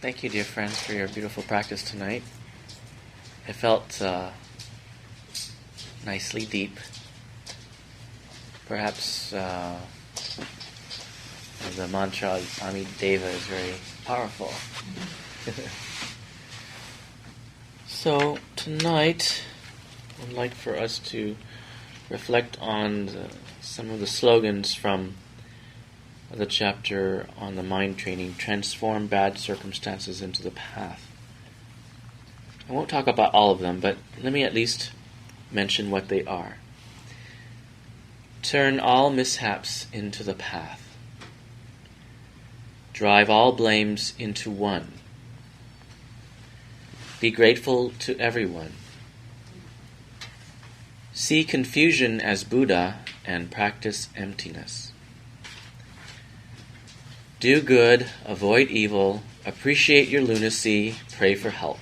Thank you, dear friends, for your beautiful practice tonight. It felt nicely deep. Perhaps the mantra Ami Deva is very powerful. So tonight, I'd like for us to reflect on some of the slogans from the chapter on the mind training, Transform Bad Circumstances into the Path. I won't talk about all of them, but let me at least mention what they are. Turn all mishaps into the path. Drive all blames into one. Be grateful to everyone. See confusion as Buddha and practice emptiness. Do good, avoid evil, appreciate your lunacy, pray for help.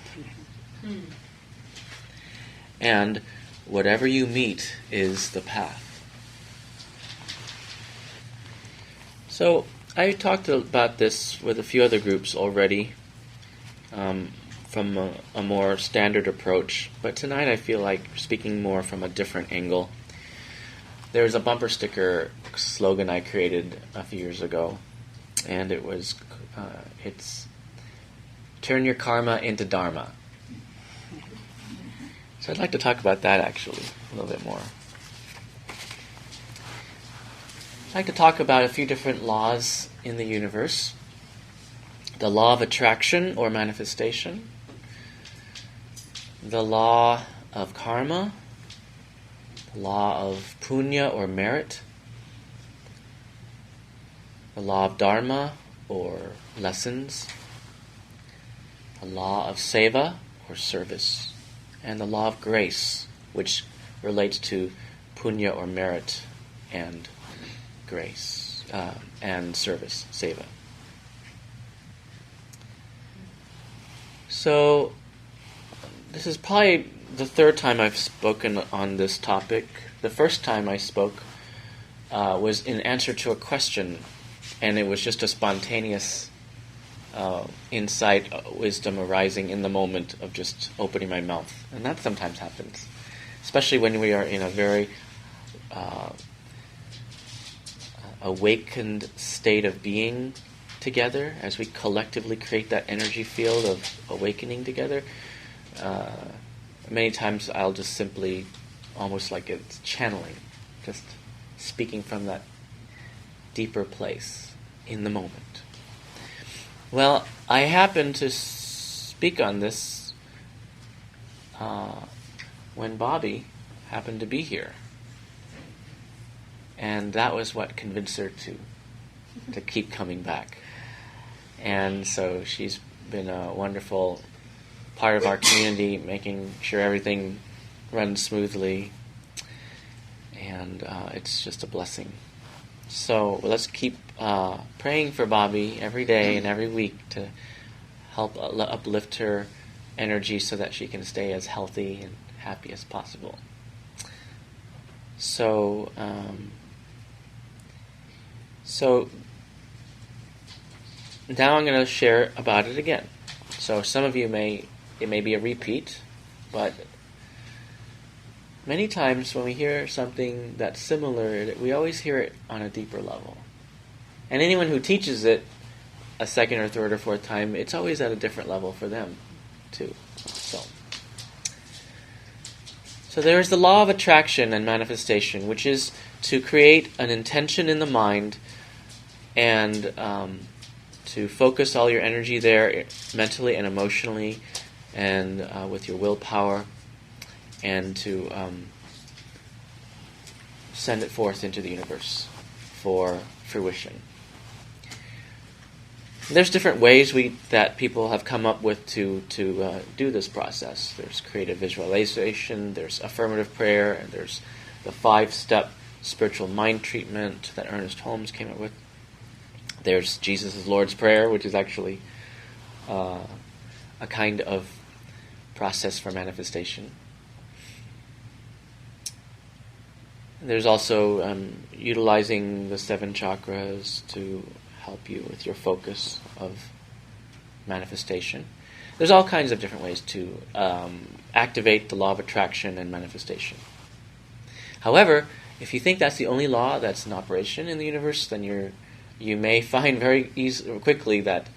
And whatever you meet is the path. So I talked about this with a few other groups already from a more standard approach, but tonight I feel like speaking more from a different angle. There's a bumper sticker slogan I created a few years ago, and it's turn your karma into Dharma. So I'd like to talk about that actually a little bit more. I'd like to talk about a few different laws in the universe. The law of attraction or manifestation, the law of karma, the law of punya or merit, the law of dharma or lessons, the law of seva or service, and the law of grace, which relates to punya or merit and grace and service, seva. So this is probably the third time I've spoken on this topic. The first time I spoke was in answer to a question, and it was just a spontaneous insight, wisdom arising in the moment of just opening my mouth. And that sometimes happens, especially when we are in a very awakened state of being together, as we collectively create that energy field of awakening together. Many times I'll just simply, almost like it's channeling, just speaking from that deeper place in the moment. Well, I happened to speak on this when Bobby happened to be here. And that was what convinced her to keep coming back. And so she's been a wonderful part of our community, making sure everything runs smoothly. And it's just a blessing. So let's keep praying for Bobby every day and every week to help uplift her energy so that she can stay as healthy and happy as possible. So now I'm going to share about it again. So some of you it may be a repeat, but many times when we hear something that's similar, we always hear it on a deeper level. And anyone who teaches it a second or third or fourth time, it's always at a different level for them too. So there is the law of attraction and manifestation, which is to create an intention in the mind and to focus all your energy there, mentally and emotionally, and with your willpower, and to send it forth into the universe for fruition. There's different ways that people have come up with to do this process. There's creative visualization, there's affirmative prayer, and there's the 5-step spiritual mind treatment that Ernest Holmes came up with. There's Jesus' Lord's Prayer, which is actually a kind of process for manifestation. There's also utilizing the 7 chakras to help you with your focus of manifestation. There's all kinds of different ways to activate the law of attraction and manifestation. However, if you think that's the only law that's in operation in the universe, then you may find very quickly that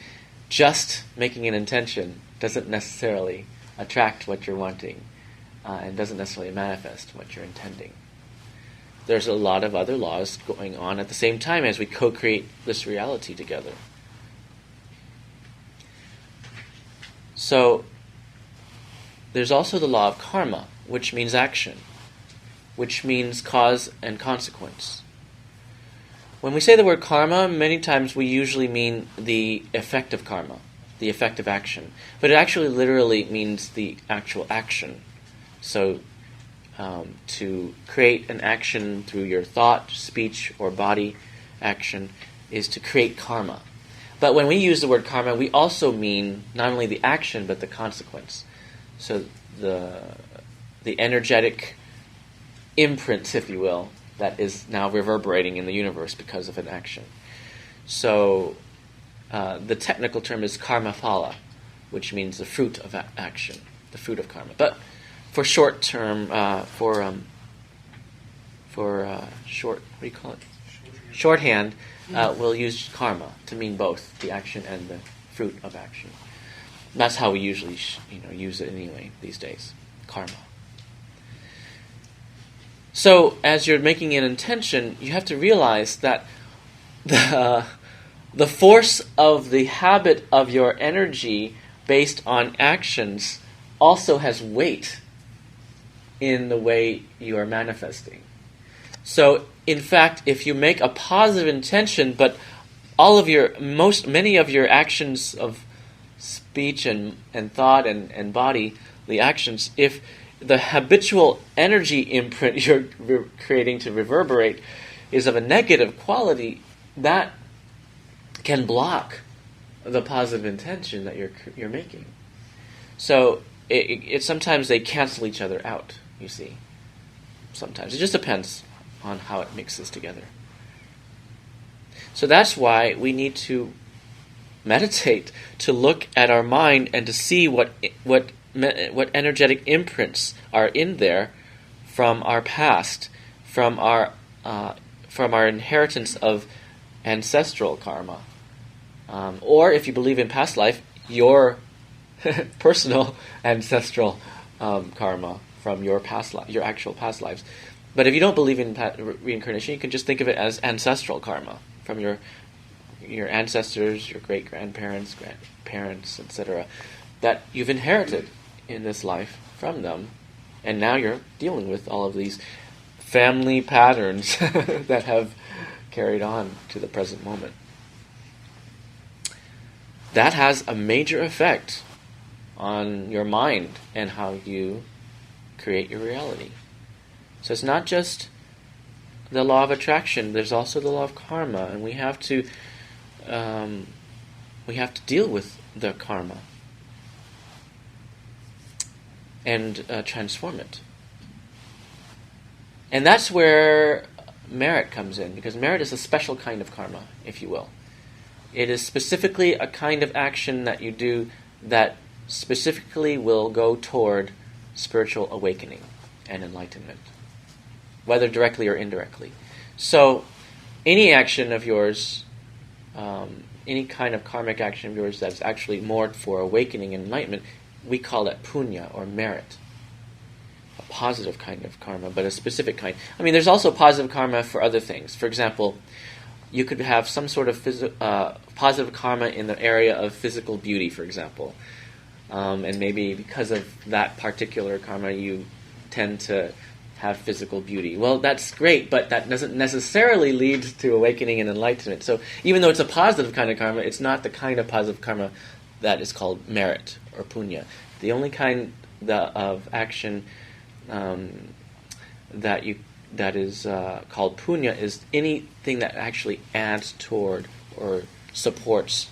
just making an intention doesn't necessarily attract what you're wanting and doesn't necessarily manifest what you're intending. There's a lot of other laws going on at the same time as we co-create this reality together. So, there's also the law of karma, which means action, which means cause and consequence. When we say the word karma, many times we usually mean the effect of karma, the effect of action. But it actually literally means the actual action. So, to create an action through your thought, speech, or body action is to create karma. But when we use the word karma, we also mean not only the action, but the consequence. So the energetic imprint, if you will, that is now reverberating in the universe because of an action. So the technical term is karma phala, which means the fruit of action, the fruit of karma. But for short term, shorthand, we'll use karma to mean both the action and the fruit of action. That's how we usually use it anyway these days, karma. So as you're making an intention, you have to realize that the force of the habit of your energy based on actions also has weight in the way you are manifesting. So, in fact, if you make a positive intention, but many of your actions of speech and thought and body, the actions, if the habitual energy imprint you're creating to reverberate is of a negative quality, that can block the positive intention that you're making. So it sometimes they cancel each other out, you see. Sometimes. It just depends on how it mixes together. So that's why we need to meditate, to look at our mind and to see what energetic imprints are in there from our past, from our inheritance of ancestral karma, or if you believe in past life, your personal ancestral karma from your past life, your actual past lives. But if you don't believe in reincarnation, you can just think of it as ancestral karma from your ancestors, your great-grandparents, grandparents, etc., that you've inherited in this life from them, and now you're dealing with all of these family patterns that have carried on to the present moment. That has a major effect on your mind and how you create your reality. So it's not just the law of attraction, there's also the law of karma, and we have to deal with the karma and transform it. And that's where merit comes in, because merit is a special kind of karma, if you will. It is specifically a kind of action that you do that specifically will go toward spiritual awakening and enlightenment, whether directly or indirectly. So any action of yours, any kind of karmic action of yours that's actually more for awakening and enlightenment, we call that punya, or merit. A positive kind of karma, but a specific kind. I mean, there's also positive karma for other things. For example, you could have some sort of positive karma in the area of physical beauty, for example. And maybe because of that particular karma, you tend to have physical beauty. Well, that's great, but that doesn't necessarily lead to awakening and enlightenment. So even though it's a positive kind of karma, it's not the kind of positive karma that is called merit or punya. The only kind of action that is called punya is anything that actually adds toward or supports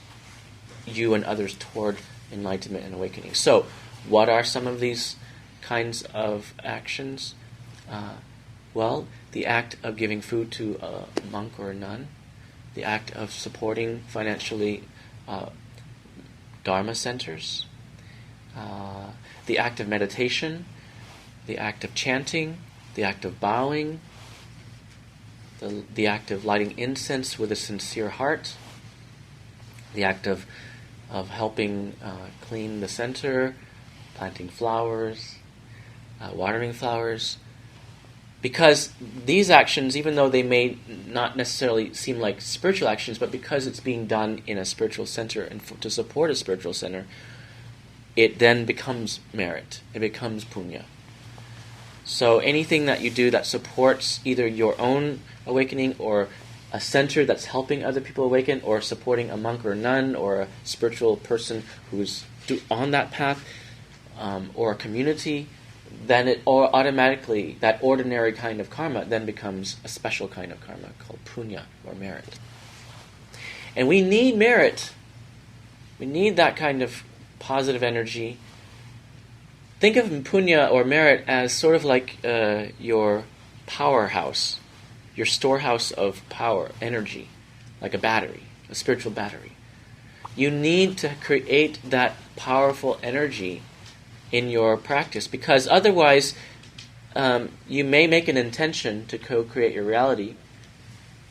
you and others toward enlightenment and awakening. So, what are some of these kinds of actions? Well, the act of giving food to a monk or a nun, the act of supporting financially Dharma centers, the act of meditation, the act of chanting, the act of bowing, the act of lighting incense with a sincere heart, the act of helping clean the center, planting flowers, watering flowers. Because these actions, even though they may not necessarily seem like spiritual actions, but because it's being done in a spiritual center and to support a spiritual center, it then becomes merit. It becomes punya. So anything that you do that supports either your own awakening or a center that's helping other people awaken, or supporting a monk or a nun or a spiritual person who's on that path, or a community, then it automatically, that ordinary kind of karma then becomes a special kind of karma called punya, or merit. And we need merit. We need that kind of positive energy. Think of punya or merit as sort of like your powerhouse, your storehouse of power, energy, like a battery, a spiritual battery. You need to create that powerful energy in your practice, because otherwise you may make an intention to co-create your reality,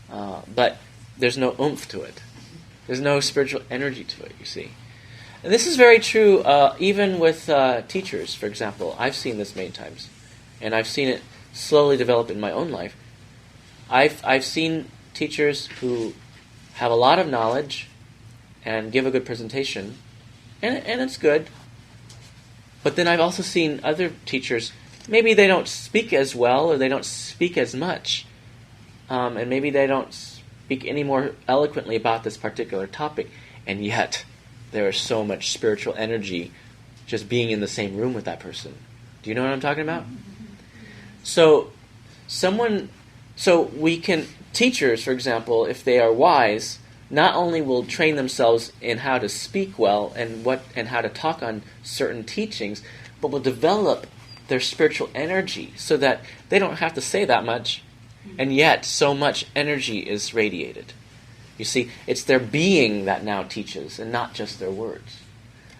but there's no oomph to it. There's no spiritual energy to it, you see. And this is very true even with teachers, for example. I've seen this many times, and I've seen it slowly develop in my own life. I've seen teachers who have a lot of knowledge and give a good presentation, and it's good. But then I've also seen other teachers, maybe they don't speak as well, or they don't speak as much, and maybe they don't speak any more eloquently about this particular topic, and yet there is so much spiritual energy just being in the same room with that person. Do you know what I'm talking about? So teachers, for example, if they are wise, not only will train themselves in how to speak well and how to talk on certain teachings, but will develop their spiritual energy so that they don't have to say that much, and yet so much energy is radiated. You see, it's their being that now teaches, and not just their words.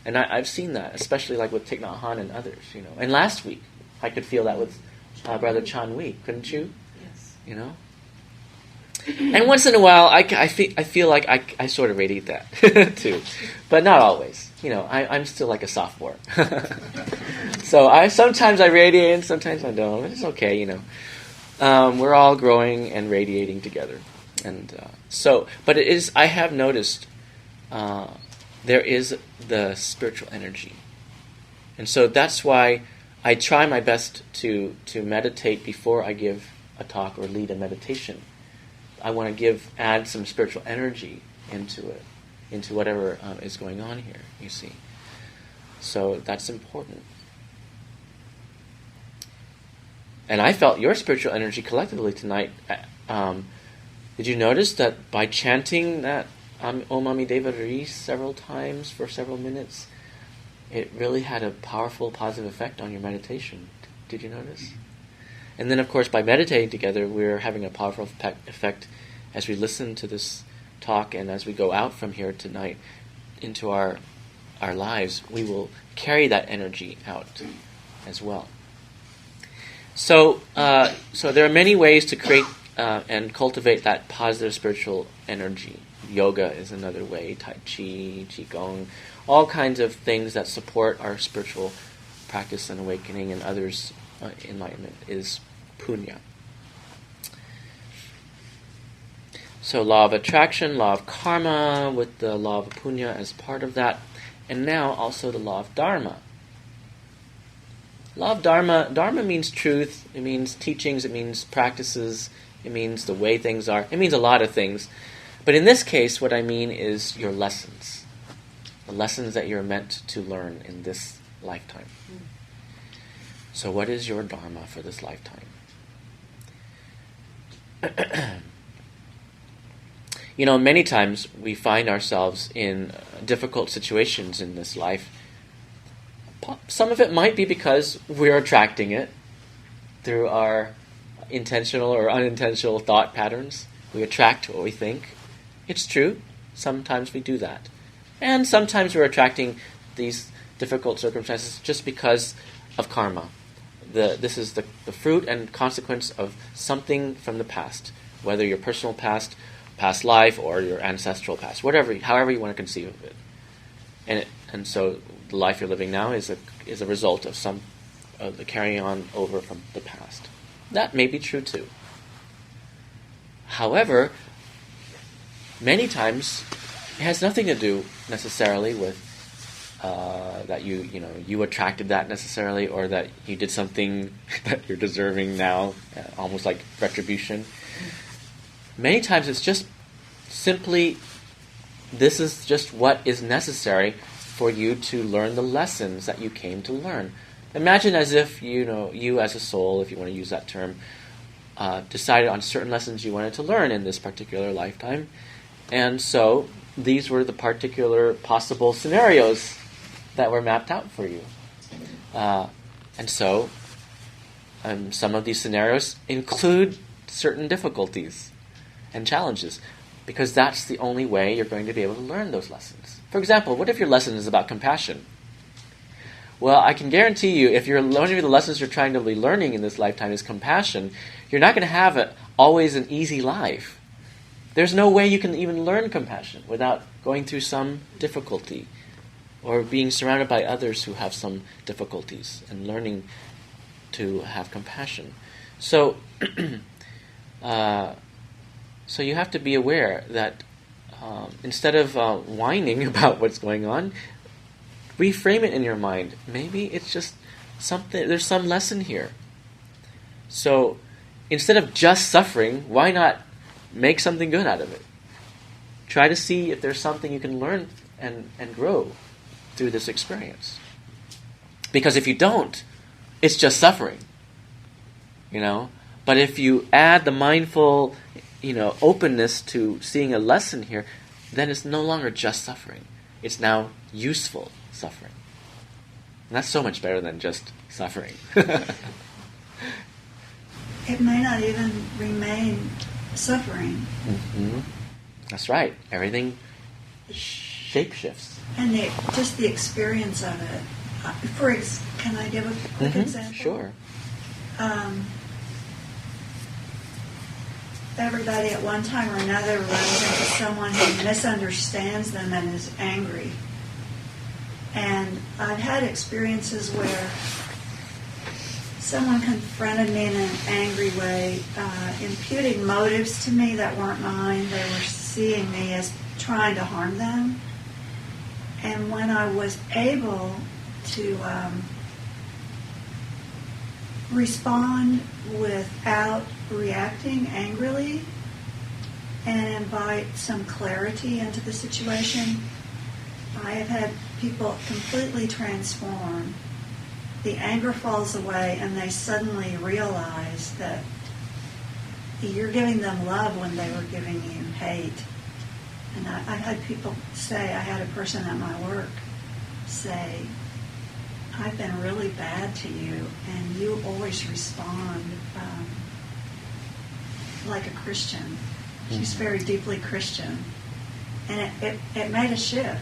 And I've seen that, especially like with Thich Nhat Hanh and others, you know. And last week, I could feel that with Brother Chan Wee, couldn't you? Yes. You know. And once in a while, I feel like I sort of radiate that too, but not always. You know, I'm still like a sophomore, so sometimes I radiate and sometimes I don't. It's okay, you know. We're all growing and radiating together, and but it is. I have noticed there is the spiritual energy, and so that's why I try my best to meditate before I give a talk or lead a meditation. I want to add some spiritual energy into it, into whatever is going on here, you see. So that's important. And I felt your spiritual energy collectively tonight. Did you notice that by chanting that Om Mani Deva Re several times for several minutes, it really had a powerful, positive effect on your meditation? Did you notice? And then, of course, by meditating together, we're having a powerful effect as we listen to this talk, and as we go out from here tonight into our lives, we will carry that energy out as well. So there are many ways to create and cultivate that positive spiritual energy. Yoga is another way, Tai Chi, Qigong, all kinds of things that support our spiritual practice and awakening, and others' enlightenment is punya. So law of attraction, law of karma, with the law of punya as part of that, and now also the law of Dharma. Law of Dharma means truth, it means teachings, it means practices, it means the way things are, it means a lot of things. But in this case, what I mean is your lessons. The lessons that you're meant to learn in this lifetime. So what is your Dharma for this lifetime? You know, many times we find ourselves in difficult situations in this life. Some of it might be because we're attracting it through our intentional or unintentional thought patterns. We attract what we think. It's true. Sometimes we do that. And sometimes we're attracting these difficult circumstances just because of karma. This is the fruit and consequence of something from the past, whether your personal past, past life, or your ancestral past, however you want to conceive of it. And so the life you're living now is a result of some of the carrying on over from the past. That may be true too. However, many times it has nothing to do necessarily with that you attracted that necessarily, or that you did something that you're deserving now, almost like retribution. Many times it's just simply, this is just what is necessary for you to learn the lessons that you came to learn. Imagine as if, you as a soul, if you want to use that term, decided on certain lessons you wanted to learn in this particular lifetime. And so these were the particular possible scenarios that were mapped out for you. And so some of these scenarios include certain difficulties and challenges, because that's the only way you're going to be able to learn those lessons. For example, what if your lesson is about compassion? Well, I can guarantee you, if you're learning the lessons you're trying to be learning in this lifetime is compassion, you're not going to have always an easy life. There's no way you can even learn compassion without going through some difficulty, or being surrounded by others who have some difficulties, and learning to have compassion. So, so you have to be aware that instead of whining about what's going on, reframe it in your mind. Maybe it's just something. There's some lesson here. So instead of just suffering, why not make something good out of it? Try to see if there's something you can learn and grow through this experience. Because if you don't, it's just suffering. But if you add the mindful, openness to seeing a lesson here, then it's no longer just suffering. It's now useful suffering. And that's so much better than just suffering. It may not even remain suffering. Mm-hmm. That's right. Everything shape-shifts. And just the experience of it. Can I give a quick example? Sure. Everybody at one time or another runs into someone who misunderstands them and is angry. And I've had experiences where someone confronted me in an angry way, imputing motives to me that weren't mine. They were seeing me as trying to harm them. And when I was able to respond without reacting angrily and invite some clarity into the situation, I have had people completely transform. The anger falls away and they suddenly realize that you're giving them love when they were giving you hate. And I've had people say, I had a person at my work say, I've been really bad to you, and you always respond like a Christian. She's very deeply Christian. And it made a shift.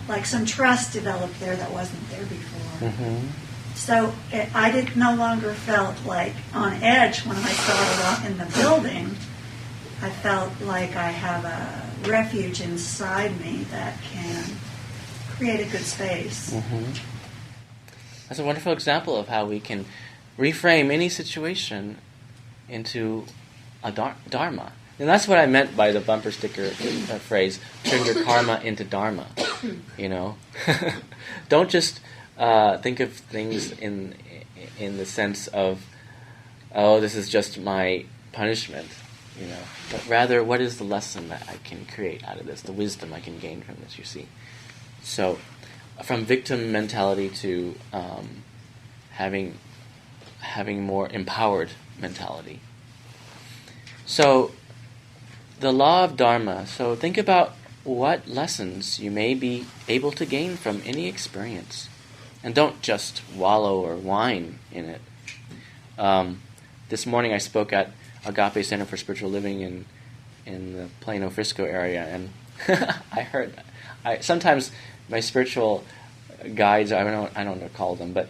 Like some trust developed there that wasn't there before. Mm-hmm. So I no longer felt like on edge when I saw her in the building. I felt like I have a refuge inside me that can create a good space. Mm-hmm. That's a wonderful example of how we can reframe any situation into a dharma. And that's what I meant by the bumper sticker phrase, turn your karma into dharma. Don't just think of things in the sense of, this is just my punishment, but rather, what is the lesson that I can create out of this, the wisdom I can gain from this, you see. So, from victim mentality to having more empowered mentality. So, the law of Dharma. So think about what lessons you may be able to gain from any experience. And don't just wallow or whine in it. This morning I spoke at Agape Center for Spiritual Living in the Plano, Frisco area, and Sometimes my spiritual guides, I don't know what to call them, but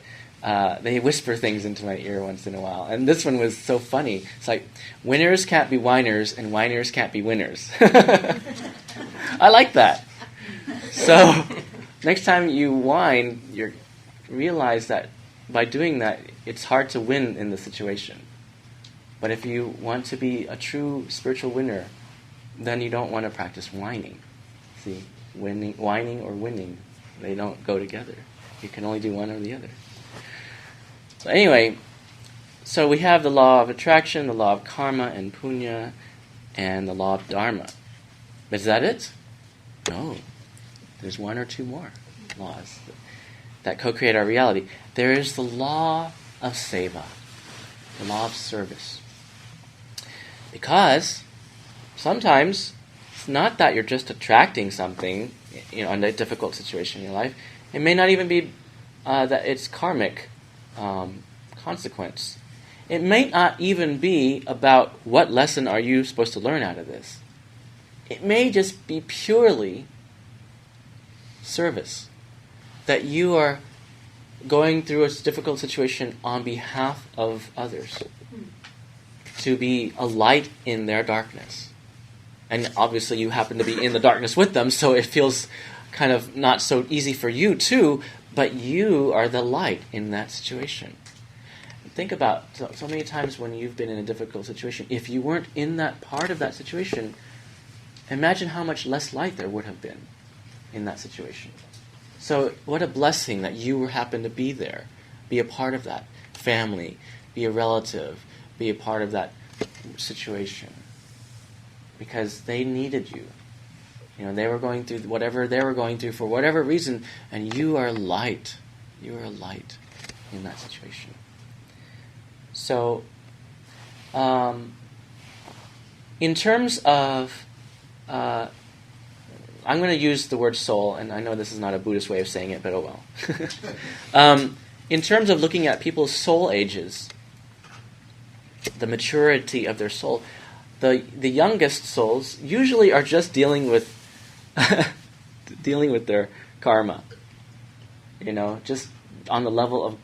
they whisper things into my ear once in a while. And this one was so funny. It's like, winners can't be whiners, and whiners can't be winners. I like that. So next time you whine, you realize that by doing that, it's hard to win in the situation. But if you want to be a true spiritual winner, then you don't want to practice whining. See, whining or winning, they don't go together. You can only do one or the other. So anyway, so we have the law of attraction, the law of karma and punya, and the law of dharma. Is that it? No. There's one or two more laws that co-create our reality. There is the law of seva, the law of service. Because sometimes it's not that you're just attracting something, in a difficult situation in your life. It may not even be that it's karmic consequence. It may not even be about what lesson are you supposed to learn out of this. It may just be purely service. That you are going through a difficult situation on behalf of others. To be a light in their darkness. And obviously you happen to be in the darkness with them, so it feels kind of not so easy for you too, but you are the light in that situation. Think about so many times when you've been in a difficult situation, if you weren't in that part of that situation, imagine how much less light there would have been in that situation. So what a blessing that you happen to be there, be a part of that family, be a relative, be a part of that situation. Because they needed you. They were going through whatever they were going through for whatever reason, and you are light. You are light in that situation. So, in terms of, I'm going to use the word soul, and I know this is not a Buddhist way of saying it, but oh well. In terms of looking at people's soul ages, the maturity of their soul, the youngest souls usually are just dealing with their karma. Just on the level of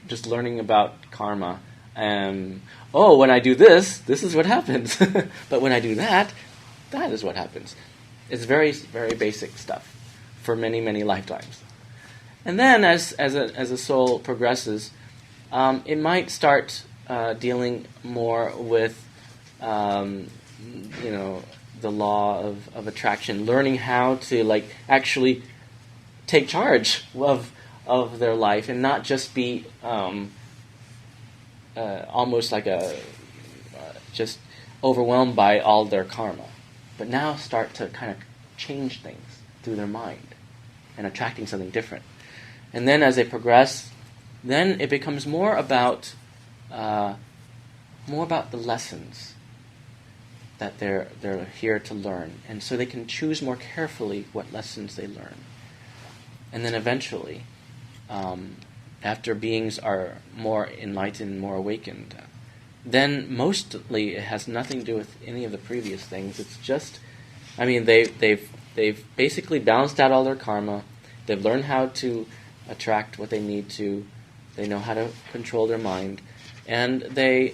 just learning about karma. When I do this is what happens. But when I do that is what happens. It's very, very basic stuff for many, many lifetimes. And then as a soul progresses, it might start dealing more with the law of attraction, learning how to actually take charge of their life and not just be almost like just overwhelmed by all their karma, but now start to kind of change things through their mind and attracting something different. And then as they progress, then it becomes more about the lessons that they're here to learn, and so they can choose more carefully what lessons they learn. And then eventually, after beings are more enlightened, more awakened, then mostly it has nothing to do with any of the previous things. It's just, they've basically balanced out all their karma. They've learned how to attract what they need to. They know how to control their mind, and they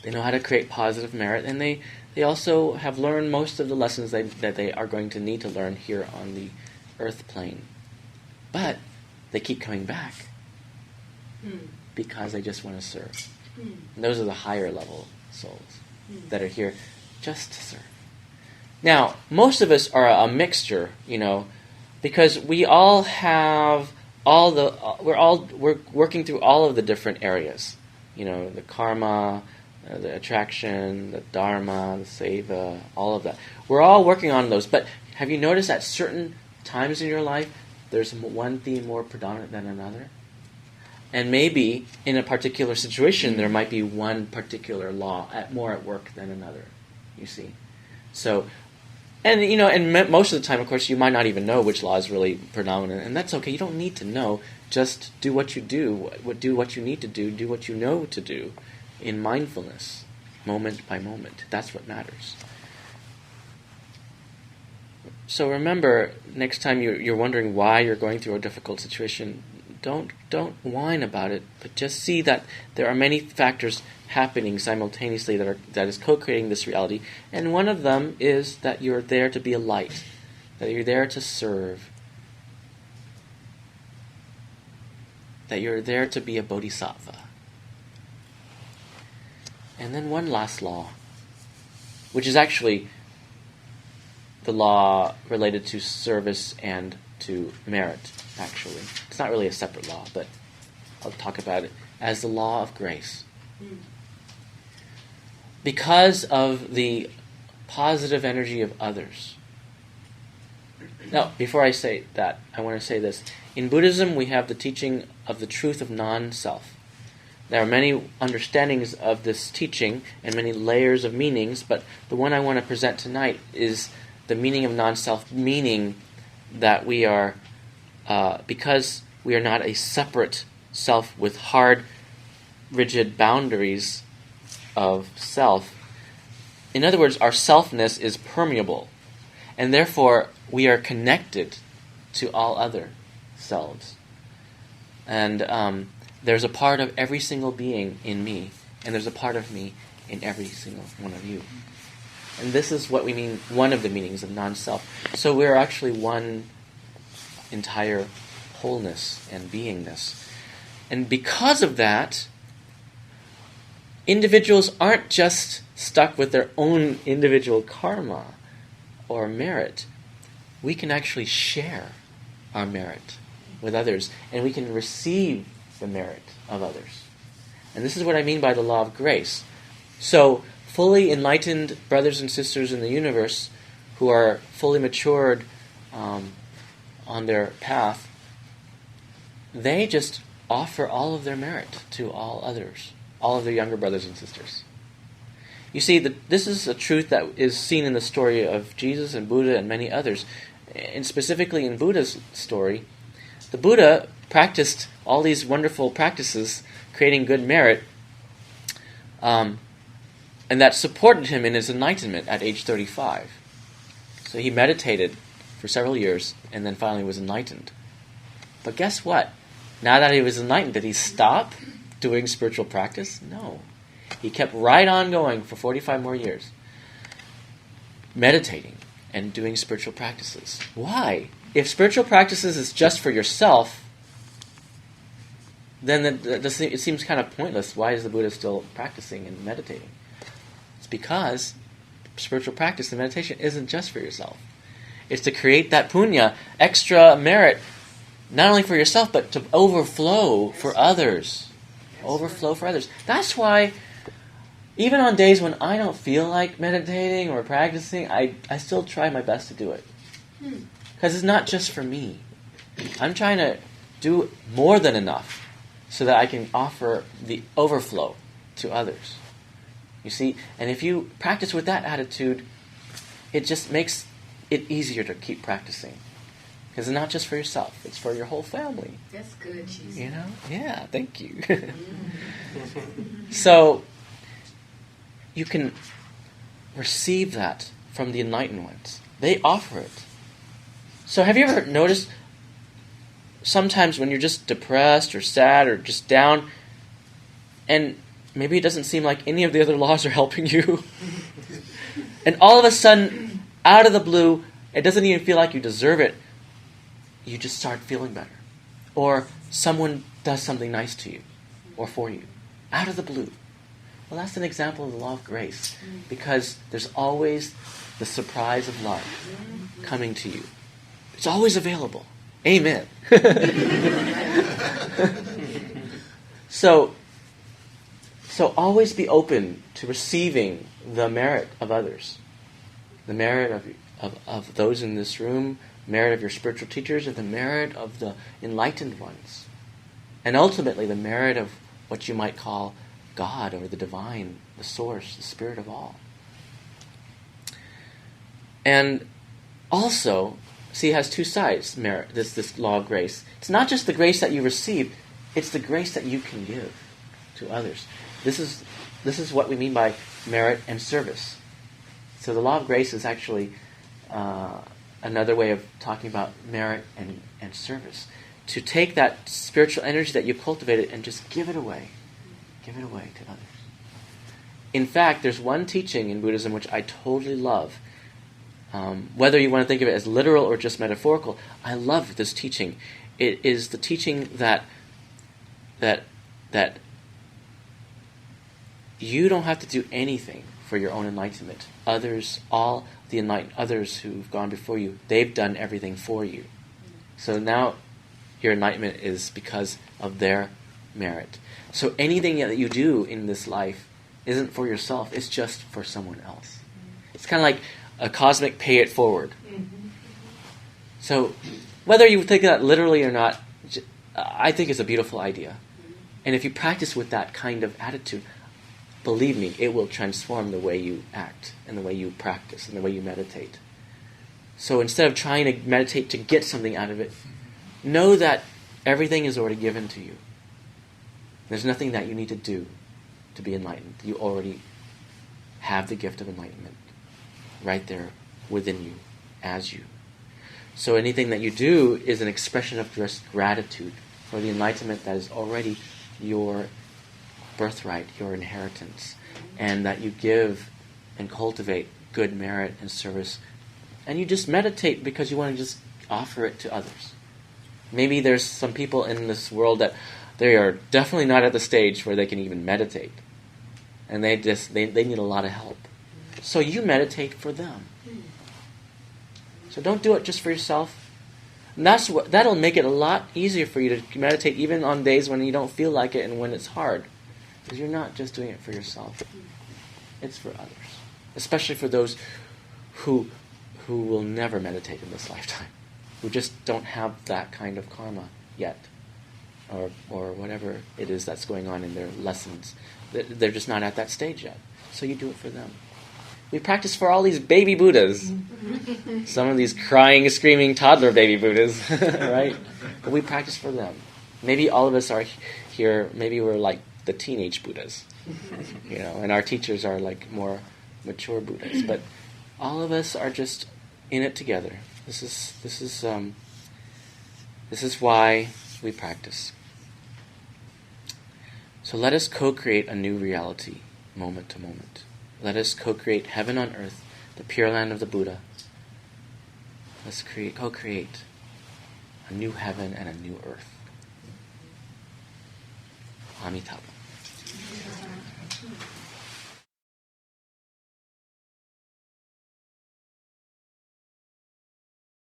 know how to create positive merit, and they also have learned most of the lessons that they are going to need to learn here on the earth plane. But they keep coming back because they just want to serve. And those are the higher level souls that are here just to serve. Now, most of us are a mixture, because we all have we're working through all of the different areas. The karma, the attraction, the dharma, the seva, all of that. We're all working on those. But have you noticed at certain times in your life, there's one theme more predominant than another? And maybe in a particular situation, there might be one particular law more at work than another. You see? So, and most of the time, of course, you might not even know which law is really predominant, and that's okay. You don't need to know. Just do what you do. Do what you need to do what you know to do in mindfulness, moment by moment. That's what matters. So remember, next time you're wondering why you're going through a difficult situation, don't whine about it, but just see that there are many factors happening simultaneously that is co-creating this reality, and one of them is that you're there to be a light, that you're there to serve, that you're there to be a bodhisattva. And then one last law, which is actually the law related to service and to merit, actually. It's not really a separate law, but I'll talk about it as the law of grace. Because of the positive energy of others. Now, before I say that, I want to say this. In Buddhism, we have the teaching of the truth of non-self. There are many understandings of this teaching and many layers of meanings, but the one I want to present tonight is the meaning of non-self, meaning that we are, because we are not a separate self with hard, rigid boundaries of self. In other words, our selfness is permeable, and therefore we are connected to all other selves. And there's a part of every single being in me, and there's a part of me in every single one of you. And this is what we mean, one of the meanings of non-self. So we're actually one entire wholeness and beingness. And because of that, individuals aren't just stuck with their own individual karma or merit. We can actually share our merit with others, and we can receive the merit of others. And this is what I mean by the law of grace. So, fully enlightened brothers and sisters in the universe who are fully matured on their path, they just offer all of their merit to all others, all of their younger brothers and sisters. You see, this is a truth that is seen in the story of Jesus and Buddha and many others. And specifically in Buddha's story, the Buddha practiced all these wonderful practices, creating good merit, and that supported him in his enlightenment at age 35. So he meditated for several years and then finally was enlightened. But guess what? Now that he was enlightened, did he stop doing spiritual practice? No. He kept right on going for 45 more years, meditating and doing spiritual practices. Why? If spiritual practices is just for yourself, then it seems kind of pointless. Why is the Buddha still practicing and meditating? It's because spiritual practice and meditation isn't just for yourself. It's to create that punya, extra merit, not only for yourself, but to overflow for others. Overflow for others. That's why, even on days when I don't feel like meditating or practicing, I still try my best to do it. Because it's not just for me. I'm trying to do more than enough so that I can offer the overflow to others. You see? And if you practice with that attitude, it just makes it easier to keep practicing. Because it's not just for yourself, it's for your whole family. That's good, ChiSing. You know? Yeah, thank you. So, you can receive that from the enlightened ones. They offer it. So have you ever noticed sometimes when you're just depressed or sad or just down, and maybe it doesn't seem like any of the other laws are helping you, and all of a sudden, out of the blue, it doesn't even feel like you deserve it, you just start feeling better. Or someone does something nice to you or for you, out of the blue. Well, that's an example of the law of grace, because there's always the surprise of love coming to you. It's always available. Amen. So always be open to receiving the merit of others, the merit of those in this room, merit of your spiritual teachers, and the merit of the enlightened ones, and ultimately the merit of what you might call God or the divine, the source, the spirit of all. And also, see, it has two sides, merit, this law of grace. It's not just the grace that you receive, it's the grace that you can give to others. This is what we mean by merit and service. So the law of grace is actually another way of talking about merit and service. To take that spiritual energy that you cultivated and just give it away. Give it away to others. In fact, there's one teaching in Buddhism which I totally love. Whether you want to think of it as literal or just metaphorical, I love this teaching. It is the teaching that you don't have to do anything for your own enlightenment. Others, all the enlightened others who've gone before you, they've done everything for you. So now your enlightenment is because of their merit. So anything that you do in this life isn't for yourself, it's just for someone else. It's kind of like a cosmic pay it forward. So whether you take that literally or not, I think it's a beautiful idea. And if you practice with that kind of attitude, believe me, it will transform the way you act and the way you practice and the way you meditate. So instead of trying to meditate to get something out of it, know that everything is already given to you. There's nothing that you need to do to be enlightened. You already have the gift of enlightenment right there within you, as you. So anything that you do is an expression of just gratitude for the enlightenment that is already your birthright, your inheritance, and that you give and cultivate good merit and service. And you just meditate because you want to just offer it to others. Maybe there's some people in this world that they are definitely not at the stage where they can even meditate. And they need a lot of help. So you meditate for them. So don't do it just for yourself. And that'll make it a lot easier for you to meditate even on days when you don't feel like it and when it's hard. Because you're not just doing it for yourself. It's for others. Especially for those who will never meditate in this lifetime. Who just don't have that kind of karma yet. Or whatever it is that's going on in their lessons. They're just not at that stage yet. So you do it for them. We practice for all these baby Buddhas. Some of these crying, screaming toddler baby Buddhas, right? But we practice for them. Maybe all of us are here, maybe we're like the teenage Buddhas, and our teachers are like more mature Buddhas. But all of us are just in it together. This is why we practice. So let us co-create a new reality, moment to moment. Let us co-create heaven on earth, the Pure Land of the Buddha. Let's co-create a new heaven and a new earth. Amitabha.